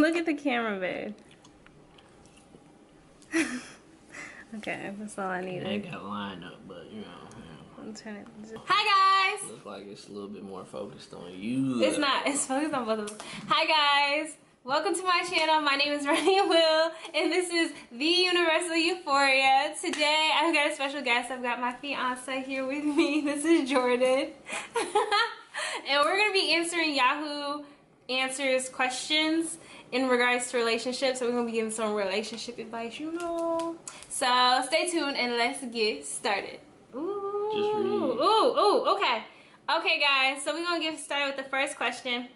Look at the camera, babe. Okay, that's all I needed. I got line up, but you know. I'm turning. Hi guys. Looks like it's a little bit more focused on you. It's not. It's focused on both of us. Hi guys. Welcome to my channel. My name is Roni and Will, and this is the Universal Euphoria. Today I've got a special guest. I've got my fiance here with me. This is Jordan, and we're gonna be answering Yahoo Answers questions in regards to relationships. So we're gonna be giving some relationship advice, you know. So stay tuned and let's get started. Ooh, just read. Ooh, okay. Okay, guys, so we're gonna get started with the first question.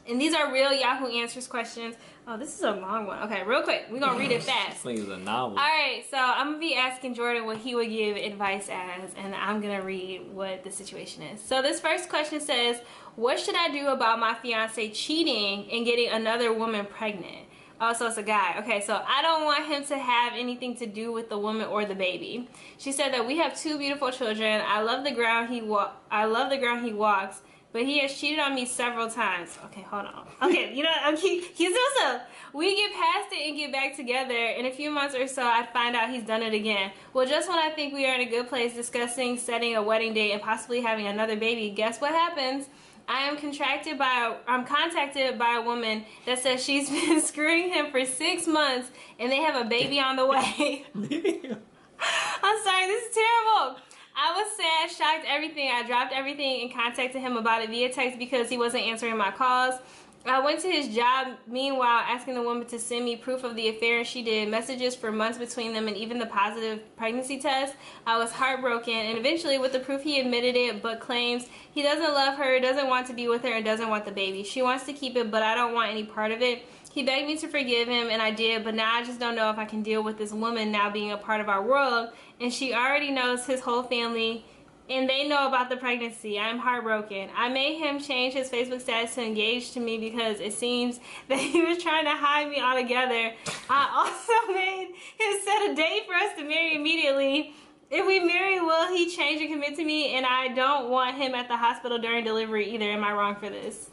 And these are real Yahoo Answers questions. Oh, this is a long one. Okay, real quick, we're gonna read it fast. This thing is a novel. Alright, so I'm gonna be asking Jordan what he would give advice as, and I'm gonna read what the situation is. So this first question says, what should I do about my fiance cheating and getting another woman pregnant? Oh, so it's a guy. Okay, so I don't want him to have anything to do with the woman or the baby. She said that we have two beautiful children. I love the ground he walks, but he has cheated on me several times. Okay, hold on. Okay, you know, he's also. We get past it and get back together. In a few months or so, I'd find out he's done it again. Well, just when I think we are in a good place discussing setting a wedding date and possibly having another baby, guess what happens? I'm contacted by a woman that says she's been screwing him for 6 months and they have a baby on the way. I'm sorry, this is terrible. I was sad, shocked, everything. I dropped everything and contacted him about it via text because he wasn't answering my calls. I went to his job, meanwhile, asking the woman to send me proof of the affair, and she did. Messages for months between them and even the positive pregnancy test. I was heartbroken, and eventually with the proof he admitted it, but claims he doesn't love her, doesn't want to be with her, and doesn't want the baby. She wants to keep it, but I don't want any part of it. He begged me to forgive him, and I did, but now I just don't know if I can deal with this woman now being a part of our world, and she already knows his whole family, and they know about the pregnancy. I'm heartbroken. I made him change his Facebook status to engaged to me because it seems that he was trying to hide me altogether. I also made him set a date for us to marry immediately. If we marry, will he change and commit to me? And I don't want him at the hospital during delivery either. Am I wrong for this?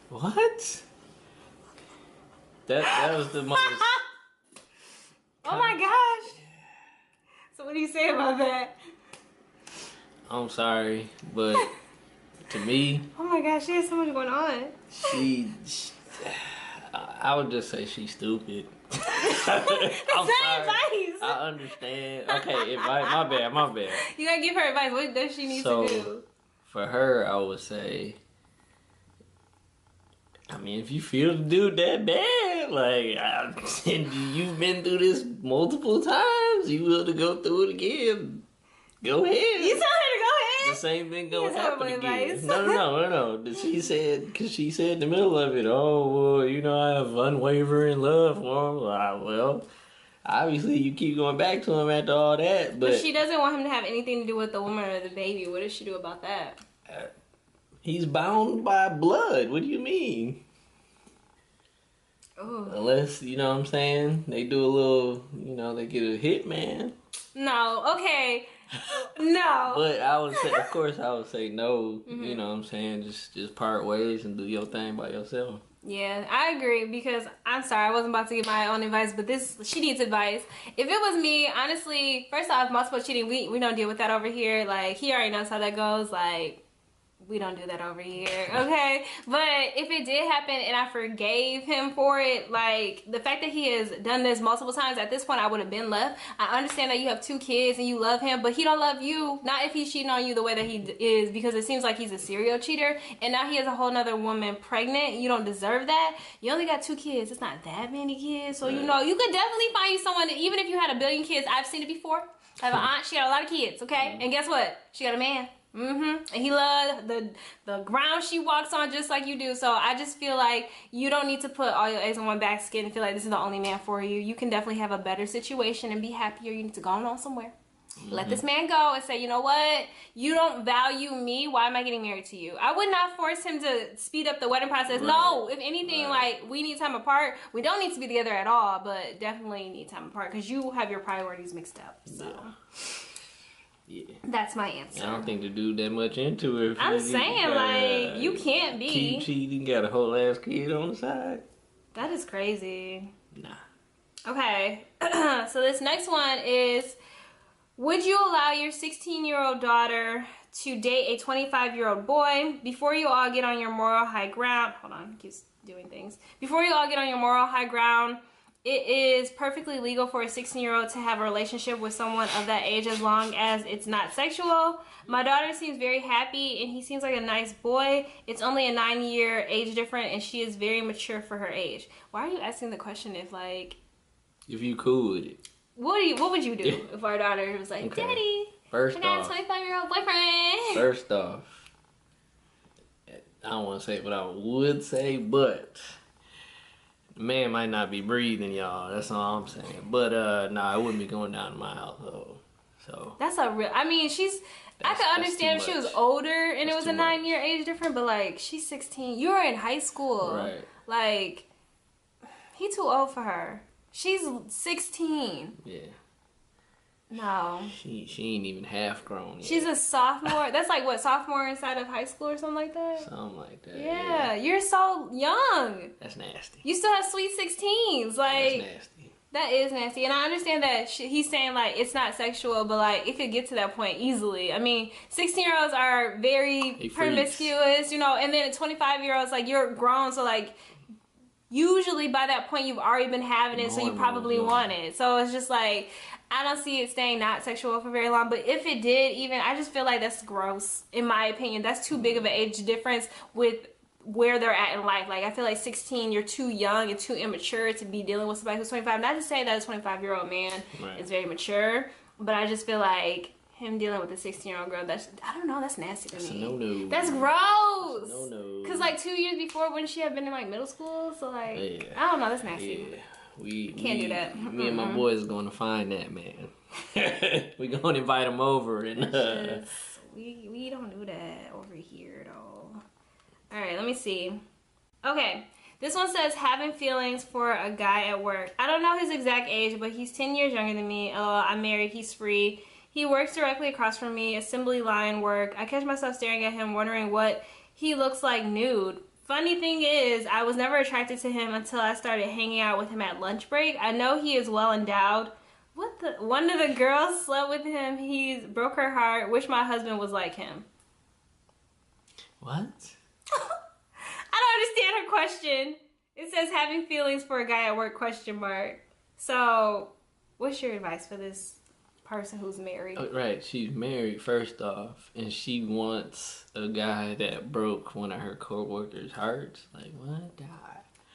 What? That was the most... Oh my gosh. So what do you say about that? I'm sorry, but to me... Oh my gosh, she has so much going on. I would just say she's stupid. It's not advice. I understand. Okay, my bad. You gotta give her advice. What does she need to do? For her, I would say... I mean, if you feel the dude that bad, like, you've been through this multiple times, you will to go through it again. Go ahead. You told her to go ahead? The same thing gonna happen again. Advice. No. She said, because she said in the middle of it, oh, well, you know, I have unwavering love for him. Well, obviously you keep going back to him after all that. But she doesn't want him to have anything to do with the woman or the baby. What does she do about that? He's bound by blood. What do you mean? Ooh. Unless, you know what I'm saying, they do a little, you know, they get a hitman. No, okay. No. But I would say, of course, I would say no. You know what I'm saying? Just part ways and do your thing by yourself. Yeah, I agree because I'm sorry, I wasn't about to give my own advice, but she needs advice. If it was me, honestly, first off, multiple cheating, we don't deal with that over here. Like, he already knows how that goes. Like, we don't do that over here, okay? But if it did happen and I forgave him for it, like, the fact that he has done this multiple times, at this point I would have been left. I understand that you have 2 kids and you love him, but he don't love you. Not if he's cheating on you the way that he is, because it seems like he's a serial cheater, and now he has a whole nother woman pregnant. You don't deserve that. You only got 2 kids. It's not that many kids, so you know, you could definitely find you someone that, even if you had 1 billion kids, I've seen it before. I have an aunt, she got a lot of kids, okay? And guess what? She got a man. And he loves the ground she walks on just like you do. So I just feel like you don't need to put all your eggs in one basket and feel like this is the only man for you. You can definitely have a better situation and be happier. You need to go on somewhere. Let this man go and say, you know what? You don't value me. Why am I getting married to you? I would not force him to speed up the wedding process. Right. No, if anything, like, we need time apart. We don't need to be together at all, but definitely need time apart because you have your priorities mixed up. So. Yeah. That's my answer. I don't think to do that much into it. I'm saying, like, you can't be. Keep cheating, got a whole ass kid on the side. That is crazy. Nah. Okay, so this next one is, would you allow your 16-year-old daughter to date a 25-year-old boy before you all get on your moral high ground? Hold on, keeps doing things. Before you all get on your moral high ground, it is perfectly legal for a 16-year-old to have a relationship with someone of that age as long as it's not sexual. My daughter seems very happy and he seems like a nice boy. It's only a 9-year age difference and she is very mature for her age. Why are you asking the question if like... If you cool with it. What would you do if our daughter was like, okay. Daddy, First I got off, a 25-year-old boyfriend? First off, I don't want to say what I would say, but the man might not be breathing, y'all. That's all I'm saying. But nah, I wouldn't be going down to my household. So that's a real. I mean, I could understand if she was older and it was a 9-year age difference, but like she's 16. You're in high school, right? Like he too old for her. She's 16. Yeah. No. She ain't even half grown yet. She's a sophomore. That's like what, sophomore inside of high school or something like that? Something like that. Yeah. You're so young. That's nasty. You still have sweet 16s. Like, that's nasty. That is nasty. And I understand that he's saying like it's not sexual, but like it could get to that point easily. I mean, 16-year-olds are very promiscuous, you know, and then 25-year-olds, like you're grown, so like usually by that point you've already been having it, so you probably want it. So it's just like, I don't see it staying not sexual for very long. But if it did, even, I just feel like that's gross, in my opinion. That's too big of an age difference with where they're at in life. Like, I feel like 16, you're too young and too immature to be dealing with somebody who's 25. Not to say that a 25-year-old man is very mature, but I just feel like him dealing with a 16-year-old girl, I don't know, that's nasty to me. That's a no-no. That's gross. That's a no-no. Because like 2 years before, wouldn't she have been in like middle school? So like, I don't know, that's nasty. Yeah. We can't do that. Me and my boys are going to find that man. We going to invite him over. And we don't do that over here at all. All right, let me see. Okay, this one says having feelings for a guy at work. I don't know his exact age, but he's 10 years younger than me. I'm married, he's free. He works directly across from me, assembly line work. I catch myself staring at him, wondering what he looks like nude. Funny thing is, I was never attracted to him until I started hanging out with him at lunch break. I know he is well endowed. One of the girls slept with him. He broke her heart. Wish my husband was like him. What? I don't understand her question. It says having feelings for a guy at work, question mark. So, what's your advice for this person who's married? Right, she's married first off, and she wants a guy that broke one of her co-workers' hearts. Like, what? God.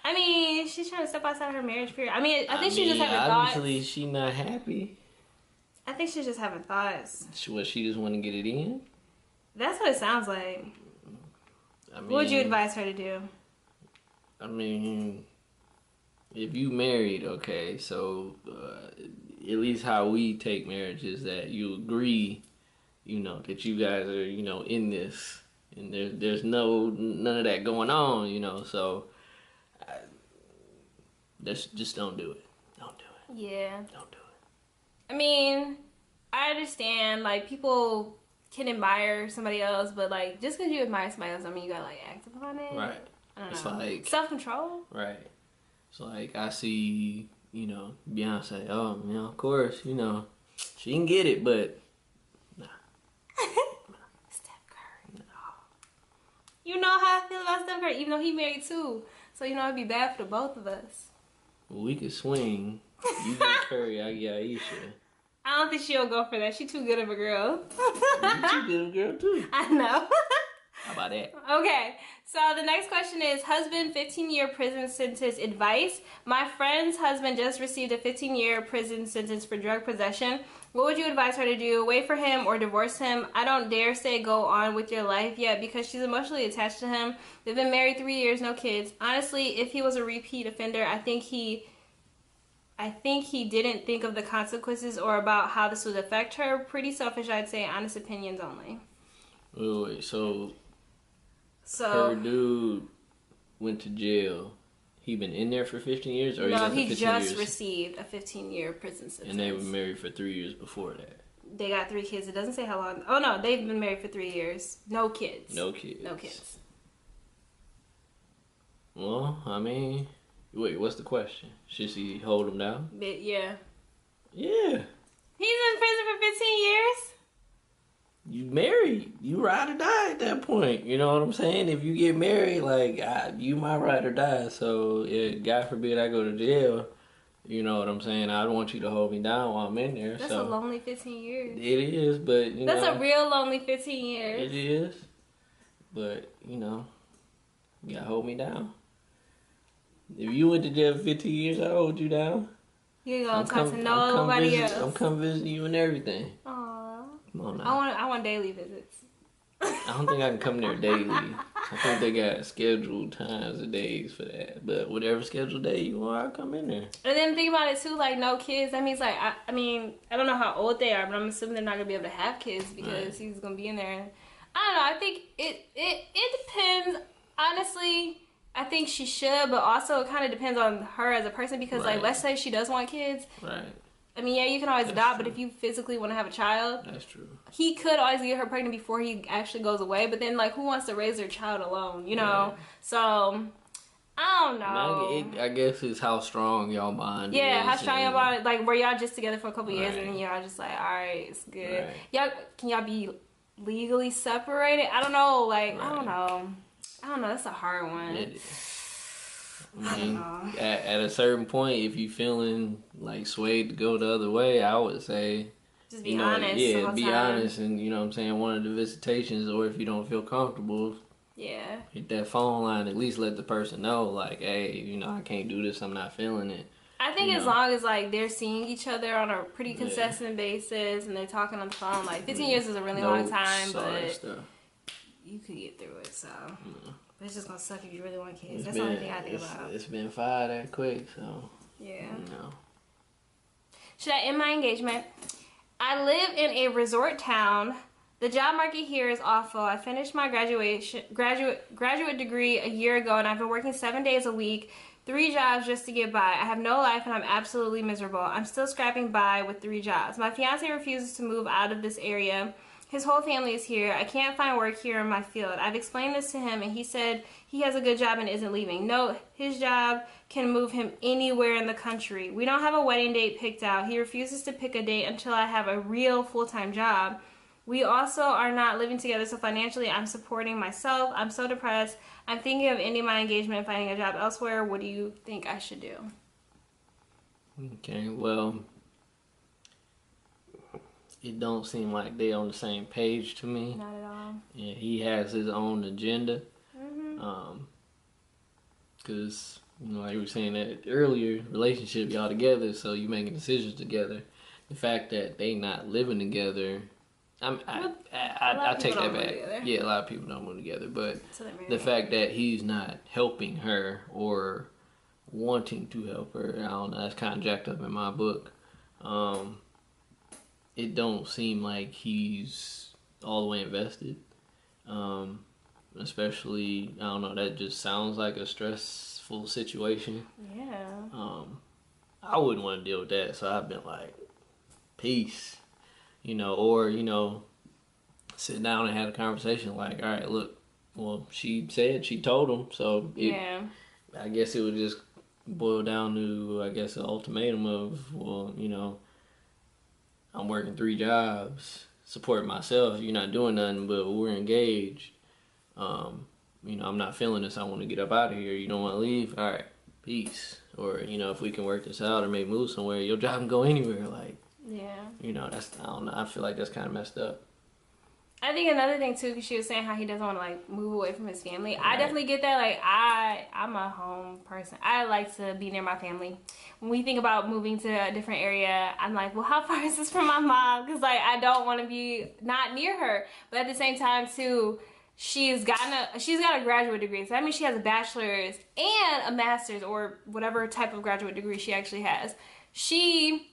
I mean, she's trying to step outside her marriage period. I mean, I think she's just having thoughts. Obviously, she's not happy. I think she's just having thoughts. She just want to get it in? That's what it sounds like. I mean, what would you advise her to do? I mean, if you married, okay, so at least how we take marriage is that you agree, you know, that you guys are, you know, in this, and there's none of that going on, you know, so just don't do it. Don't do it. Yeah. Don't do it. I mean, I understand, like, people can admire somebody else, but like, just because you admire somebody else, I mean, you gotta like act upon it. Right. I don't it's know. like self-control. Right. It's like I see, you know, Beyonce. Oh, you know, of course, you know, she can get it, but nah. Steph Curry. No. You know how I feel about Steph Curry, even though he married too. So you know it'd be bad for the both of us. Well, we could swing. You get Curry, I get Aisha. I don't think she'll go for that. She's too good of a girl. You're too good of a girl too. I know. How about that? Okay, so the next question is, husband 15-year prison sentence advice. My friend's husband just received a 15-year prison sentence for drug possession. What would you advise her to do? Wait for him or divorce him? I don't dare say go on with your life yet because she's emotionally attached to him. They've been married 3 years, no kids. Honestly, if he was a repeat offender, I think he didn't think of the consequences or about how this would affect her. Pretty selfish, I'd say. Honest opinions only. Wait, so her dude went to jail. He been in there for 15 years? Or no, he just received a 15-year prison sentence. And they were married for 3 years before that. They got 3 kids. It doesn't say how long. Oh, no, they've been married for 3 years. No kids. No kids. No kids. Well, I mean, Wait, what's the question? Should she hold him down? Yeah. Yeah. He's in prison for 15 years? You married. You ride or die at that point. You know what I'm saying? If you get married, like, you might ride or die. So, God forbid I go to jail. You know what I'm saying? I don't want you to hold me down while I'm in there. That's so. a lonely 15 years. It is, but, you know. That's a real lonely 15 years. It is. But, you know, you gotta hold me down. If you went to jail for 15 years, I'd hold you down. You ain't gonna talk to nobody else. I'm come visit you and everything. Aww. Come on now. I want daily visits. I don't think I can come there daily. I think they got scheduled times and days for that. But whatever scheduled day you want, I'll come in there. And then think about it too, like no kids. That means like I mean I don't know how old they are, but I'm assuming they're not gonna be able to have kids because he's gonna be in there. And I don't know. I think it depends. Honestly, I think she should, but also it kind of depends on her as a person because like let's say she does want kids. Right. I mean, yeah, you can always adopt, but if you physically want to have a child, that's true. He could always get her pregnant before he actually goes away. But then, like, who wants to raise their child alone? You know, so I don't know. I guess it's how strong y'all bond. Yeah, how strong y'all bond. Like, were y'all just together for a couple years and then y'all just like, all right, it's good. Y'all can y'all be legally separated? I don't know. Like, I don't know. That's a hard one. I mean, at a certain point, if you feeling like swayed to go the other way, I would say just be honest. Yeah, be honest, and you know what I'm saying, one of the visitations, or if you don't feel comfortable, hit that phone line. At least let the person know, like, hey, you know, I can't do this. I'm not feeling it. I think as long as like they're seeing each other on a pretty consistent basis and they're talking on the phone, like 15 years is a really long time, but you could get through it. So. But it's just gonna suck if you really want kids. That's the only thing I think about. It's been 5 that quick, so yeah. You know. Should I end my engagement? I live in a resort town. The job market here is awful. I finished my graduate degree a year ago, and I've been working 7 days a week, 3 jobs just to get by. I have no life, and I'm absolutely miserable. I'm still scrapping by with 3 jobs. My fiance refuses to move out of this area. His whole family is here. I can't find work here in my field. I've explained this to him, and he said he has a good job and isn't leaving. No, his job can move him anywhere in the country. We don't have a wedding date picked out. He refuses to pick a date until I have a real full-time job. We also are not living together, so financially I'm supporting myself. I'm so depressed. I'm thinking of ending my engagement and finding a job elsewhere. What do you think I should do? Okay, well, it don't seem like they on the same page to me. Not at all. Yeah, he has his own agenda. Cause you know, like you were saying that earlier, relationship, y'all together, so you making decisions together. The fact that they not living together, I take that back. Yeah, a lot of people don't move together, but the fact that he's not helping her or wanting to help her, I don't know, that's kind of jacked up in my book. It don't seem like he's all the way invested. Especially, I don't know, that just sounds like a stressful situation. Yeah. I wouldn't want to deal with that, so I've been like, peace. You know, or, you know, sit down and have a conversation like, all right, look, well, she told him, so I guess it would just boil down to, I guess, an ultimatum of, well, you know, I'm working 3 jobs, supporting myself, you're not doing nothing, but we're engaged. You know, I'm not feeling this, I want to get up out of here, you don't want to leave, all right, peace. Or, you know, if we can work this out or maybe move somewhere, your job can go anywhere, like, you know, that's, I don't know, I feel like that's kind of messed up. I think another thing too, because she was saying how he doesn't want to like move away from his family. Right. I definitely get that. Like I'm a home person. I like to be near my family. When we think about moving to a different area, I'm like, well, how far is this from my mom? Because like I don't want to be not near her. But at the same time too, she's got a graduate degree. So that means she has a bachelor's and a master's or whatever type of graduate degree she actually has. She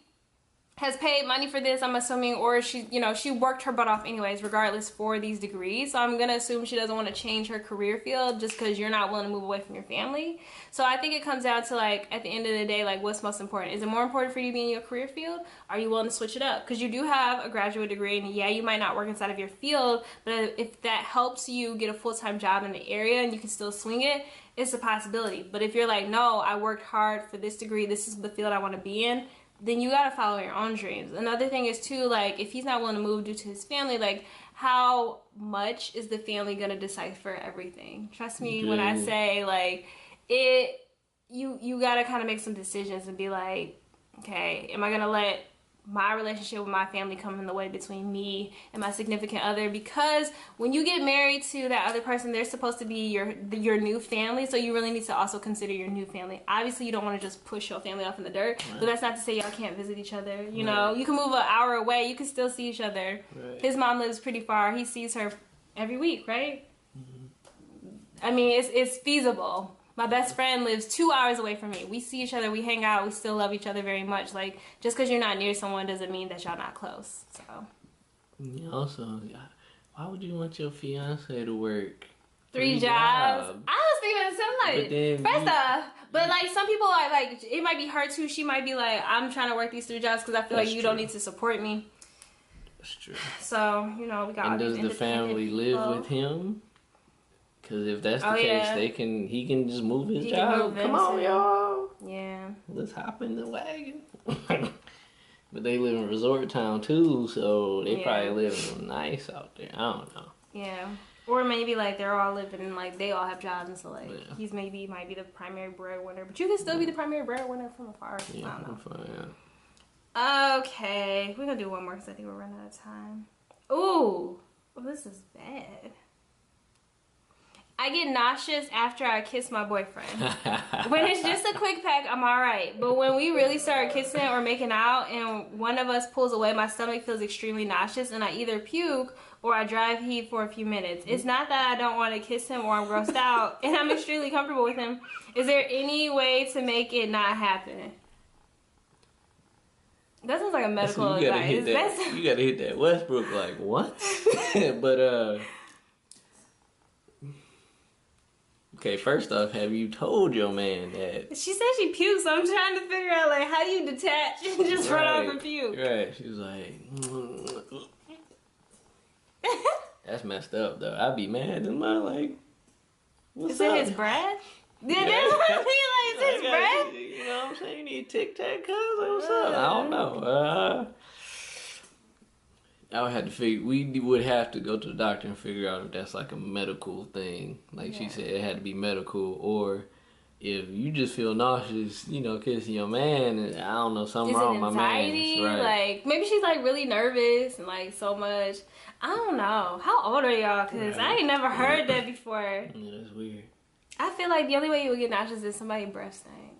has paid money for this, I'm assuming, or she, you know, she worked her butt off anyways, regardless, for these degrees. So I'm gonna assume she doesn't want to change her career field just because you're not willing to move away from your family. So I think it comes down to, like, at the end of the day, like, what's most important? Is it more important for you to be in your career field? Are you willing to switch it up? Because you do have a graduate degree, and yeah, you might not work inside of your field, but if that helps you get a full-time job in the area and you can still swing it, it's a possibility. But if you're like, no, I worked hard for this degree, this is the field I want to be in, then you gotta follow your own dreams. Another thing is too, like, if he's not willing to move due to his family, like, how much is the family gonna decipher everything? Trust me when I say, like, you gotta kind of make some decisions and be like, okay, am I gonna let my relationship with my family come in the way between me and my significant other? Because when you get married to that other person, they're supposed to be your new family, so you really need to also consider your new family. Obviously, you don't want to just push your family off in the dirt, but that's not to say y'all can't visit each other. You know, you can move an hour away, you can still see each other. His mom lives pretty far. He sees her every week, right? I mean, it's feasible. My best friend lives 2 hours away from me. We see each other, we hang out, we still love each other very much. Like, just because you're not near someone doesn't mean that y'all not close. So. Yeah, also, why would you want your fiance to work 3 jobs? I was thinking something like, first off, but like some people are like, it might be her too. She might be like, I'm trying to work these 3 jobs because I feel like you don't need to support me. That's true. So, you know, we got. And does the family live with him? Because if that's the case, he can just move his job. Come on, y'all. Yeah. Let's hop in the wagon. But they live in resort town too, so they probably live nice out there. I don't know. Yeah. Or maybe like they're all living and like they all have jobs, and so like he's might be the primary breadwinner, but you can still be the primary breadwinner from afar. Yeah, I don't know. Yeah. Okay, we're gonna do one more because I think we're running out of time. Ooh, well, this is bad. I get nauseous after I kiss my boyfriend. When it's just a quick peck, I'm alright. But when we really start kissing or making out and one of us pulls away, my stomach feels extremely nauseous and I either puke or I drive heat for a few minutes. It's not that I don't want to kiss him or I'm grossed out and I'm extremely comfortable with him. Is there any way to make it not happen? That sounds like a medical advice. You gotta hit that Westbrook like, what? But, okay, first off, have you told your man that? She said she puked, so I'm trying to figure out, like, how do you detach and just run off and puke? Right, she was like, that's messed up, though. I'd be mad as my, like, what's Is up? It his breath? Yeah, that's what I mean, like, is his breath? You know what I'm saying? You need Tic Tac, cuz? What's up? I don't know. I would have to figure. We would have to go to the doctor and figure out if that's like a medical thing. Like she said, it had to be medical, or if you just feel nauseous, you know, kissing your man, and I don't know, something wrong with my man. Right. Like maybe she's like really nervous and like so much. I don't know. How old are y'all? Cause I ain't never heard that before. Yeah, that's weird. I feel like the only way you would get nauseous is somebody's breath stank.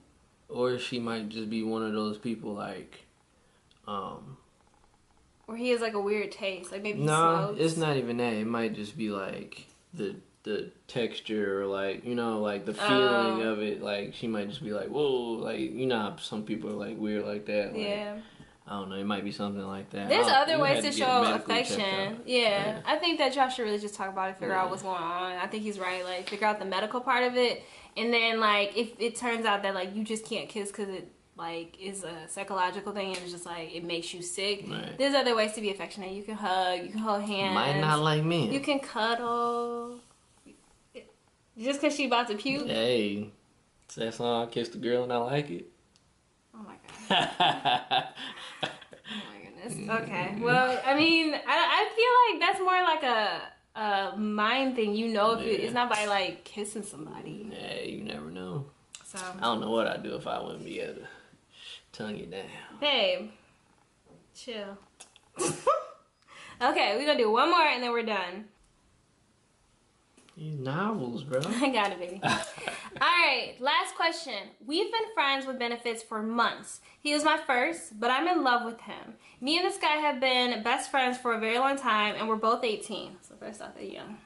Or she might just be one of those people like, or he has like a weird taste, like maybe he no, smokes. It's not even that. It might just be like the texture, or like, you know, like the feeling of it. Like she might just be like, whoa, like, you know how some people are like weird like that. Like, yeah. I don't know. It might be something like that. There's other ways to show affection. Yeah. I think that y'all should really just talk about it, figure out what's going on. I think he's right. Like figure out the medical part of it, and then like if it turns out that like you just can't kiss because it like is a psychological thing and it's just like it makes you sick. Right. There's other ways to be affectionate. You can hug, you can hold hands. Might not like men. You can cuddle. Just because she about to puke. Hey, it's that song, I Kissed a Girl and I Like It. Oh my god. Oh my goodness. Okay. Well, I mean, I feel like that's more like a mind thing. You know, if it's not by like kissing somebody. Yeah, you never know. So I don't know what I'd do if I wouldn't be able to tongue you down. Babe, chill. Okay, we're gonna do one more and then we're done. These novels, bro. I got it, baby. Alright, last question. We've been friends with benefits for months. He was my first, but I'm in love with him. Me and this guy have been best friends for a very long time, and we're both 18. So first off, they're young.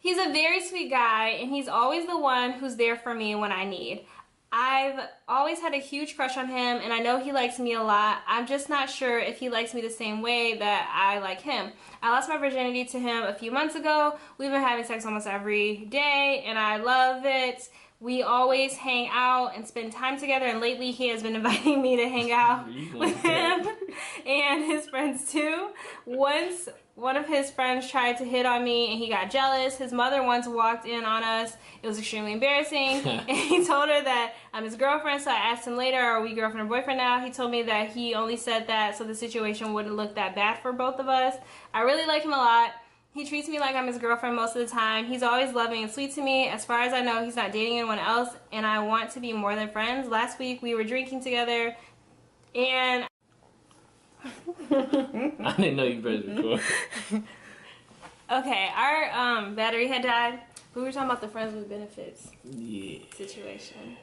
He's a very sweet guy, and he's always the one who's there for me when I need. I've always had a huge crush on him, and I know he likes me a lot. I'm just not sure if he likes me the same way that I like him. I lost my virginity to him a few months ago. We've been having sex almost every day, and I love it. We always hang out and spend time together, and lately he has been inviting me to hang out with him and his friends too. Once one of his friends tried to hit on me and he got jealous. His mother once walked in on us. It was extremely embarrassing. And he told her that I'm his girlfriend, so I asked him later, are we girlfriend or boyfriend now? He told me that he only said that so the situation wouldn't look that bad for both of us. I really like him a lot. He treats me like I'm his girlfriend most of the time. He's always loving and sweet to me. As far as I know, he's not dating anyone else, and I want to be more than friends. Last week, we were drinking together, and... I didn't know you pressed record. Okay, our battery had died. We were talking about the friends with benefits situation.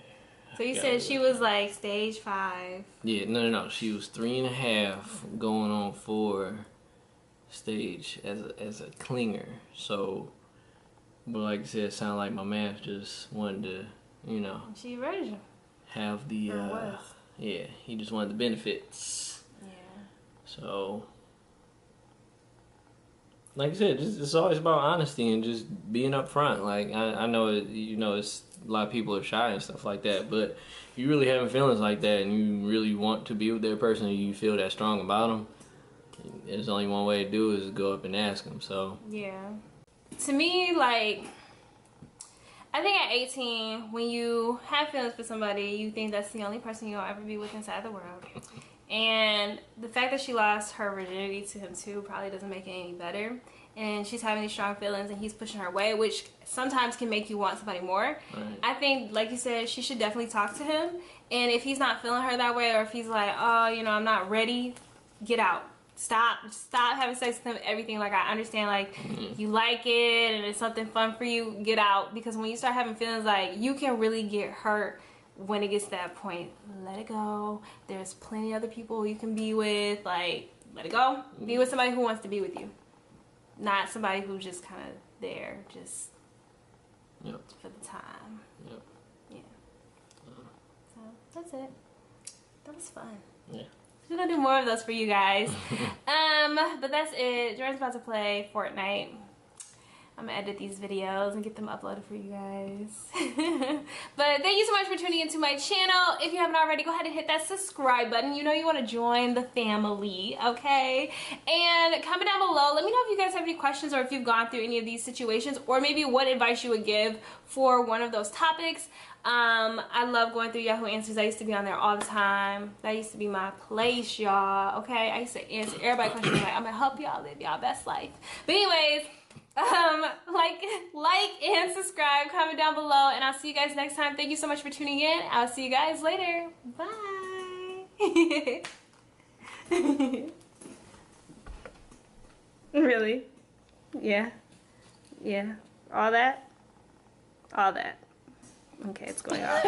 So you said she was like stage 5. Yeah, no. She was 3.5 going on 4 stage as a clinger. So, but like I said, it sounded like my math just wanted to, you know. She a virgin. Have the yeah, he just wanted the benefits. Yeah. So, like I said, it's always about honesty and just being upfront. Like I know it's a lot of people are shy and stuff like that, but if you really having feelings like that and you really want to be with that person and you feel that strong about them, there's only one way to do it is go up and ask them. So yeah, to me, like, I think at 18, when you have feelings for somebody, you think that's the only person you'll ever be with inside the world. And the fact that she lost her virginity to him too probably doesn't make it any better. And she's having these strong feelings and he's pushing her away, which sometimes can make you want somebody more. Right. I think, like you said, she should definitely talk to him. And if he's not feeling her that way, or if he's like, oh, you know, I'm not ready, get out. Stop having sex with him, everything. Like, I understand, like, you like it and it's something fun for you, get out. Because when you start having feelings, like, you can really get hurt when it gets to that point. Let it go. There's plenty of other people you can be with. Like, let it go. Be with somebody who wants to be with you. Not somebody who's just kind of there, just for the time. Yep. Yeah. So, that's it. That was fun. Yeah. We're gonna do more of those for you guys. But that's it. Jordan's about to play Fortnite. I'm gonna edit these videos and get them uploaded for you guys. But thank you so much for tuning into my channel. If you haven't already, go ahead and hit that subscribe button. You know you want to join the family, okay? And comment down below. Let me know if you guys have any questions or if you've gone through any of these situations, or maybe what advice you would give for one of those topics. I love going through Yahoo Answers. I used to be on there all the time. That used to be my place, y'all, okay? I used to answer everybody's questions. Like, I'm gonna help y'all live y'all best life. But anyways, like and subscribe, comment down below, and I'll see you guys next time. Thank you so much for tuning in. I'll see you guys later. Bye. Really? Yeah. All that. Okay, it's going off.